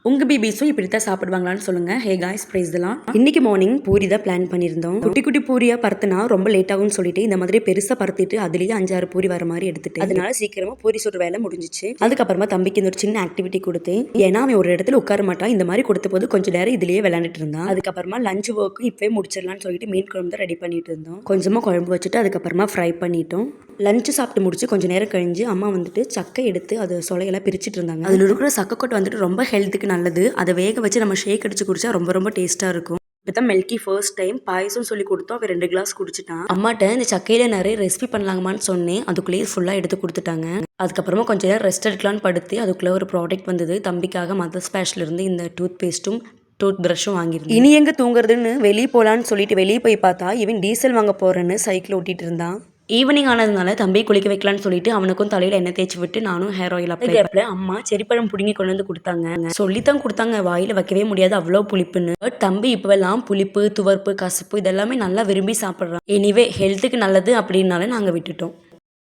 உங்க பேபிஸும் இப்படித்தான் சாப்பிடுவாங்களான்னு சொல்லுங்க. Hey guys, praise the lord. இன்னைக்கு மார்னிங் பூரி தான் பிளான் பண்ணியிருந்தோம். குட்டி குட்டி பூரியா பருத்துனா ரொம்ப லேட் ஆகும்னு சொல்லிட்டு இந்த மாதிரி பெருசா பருத்திட்டு அதுலயே 5-6 பூரி வர மாதிரி எடுத்துட்டு அதனால சீக்கிரமா பூரி சுடுற வேலை முடிஞ்சிச்சு. அதுக்கப்புறமா தம்பிக்கு இந்த ஒரு சின்ன ஆக்டிவிட்டி கொடுத்தேன். ஏன்னா அவன் ஒரு இடத்துல உட்கார மாட்டான். இந்த மாதிரி கொடுத்த போது கொஞ்சம் நேரம் இதுலயே விளையாண்டுட்டு இருந்தான். அதுக்கப்புறமா லஞ்ச் ஒர்க்கு இப்பவே முடிச்சிடலாம்னு சொல்லிட்டு மீன் குழம்பு தான் ரெடி பண்ணிட்டு இருந்தோம். கொஞ்சமா குழம்பு வச்சுட்டு அதுக்கப்புறமா ஃப்ரை பண்ணிட்டோம். லஞ்ச் சாப்பிட்டு முடிச்சு கொஞ்சம் நேரம் கழிஞ்சு அம்மா வந்துட்டு சக்கை எடுத்து அது சொலையெல்லாம் பிரிச்சுட்டு இருந்தாங்க. அதில் இருக்கிற சக்கக்கொட்டை வந்துட்டு ரொம்ப ஹெல்த்துக்கு நல்லது. அதை வேக வச்சு நம்ம ஷேக் அடிச்சு குடிச்சா ரொம்ப ரொம்ப டேஸ்டா இருக்கும். இப்பதான் மில்கி ஃபர்ஸ்ட் டைம் பாயசம் சொல்லி கொடுத்தோம். அவன் 2 கிளாஸ் குடிச்சிட்டான். அம்மாட்ட இந்த சக்கையில நிறைய ரெசிபி பண்ணலாமான்னு சொன்னேன். அதுக்குள்ளேயே ஃபுல்லா எடுத்து கொடுத்துட்டாங்க. அதுக்கப்புறமா கொஞ்சம் நேரம் ரெஸ்ட் எடுக்கலான்னு படுத்து அதுக்குள்ள ஒரு ப்ராடக்ட் வந்தது. தம்பிக்காக மதர் ஸ்பேஷ்ல இருந்து இந்த டூத் பேஸ்ட்டும் டூத் ப்ரஷும் வாங்கியிருந்தேன். இனி எங்க தூங்குறதுன்னு வெளியே போலான்னு சொல்லிட்டு வெளியே போய் பார்த்தா இவன் டீசல் வாங்க போறேன்னு சைக்கிள் ஓட்டிட்டு இருந்தான். ஈவினிங் ஆனதுனால தம்பியை குளிக்க வைக்கலான்னு சொல்லிட்டு அவனுக்கும் தலையில எண்ணெய் தேய்ச்சி விட்டு நானும் ஹேர் ஆயில் அப்ளை பண்ணல. அம்மா செரிப்பழம் புடுங்கி கொண்டு வந்து கொடுத்தாங்க. சொல்லித்தான் கொடுத்தாங்க, வாயில வைக்கவே முடியாது அவ்வளோ புளிப்புன்னு. தம்பி இப்பெல்லாம் புளிப்பு, துவர்ப்பு, கசப்பு இதெல்லாமே நல்லா விரும்பி சாப்பிட்றான். எனிவே ஹெல்த்துக்கு நல்லது அப்படின்னால நாங்க விட்டுட்டோம்.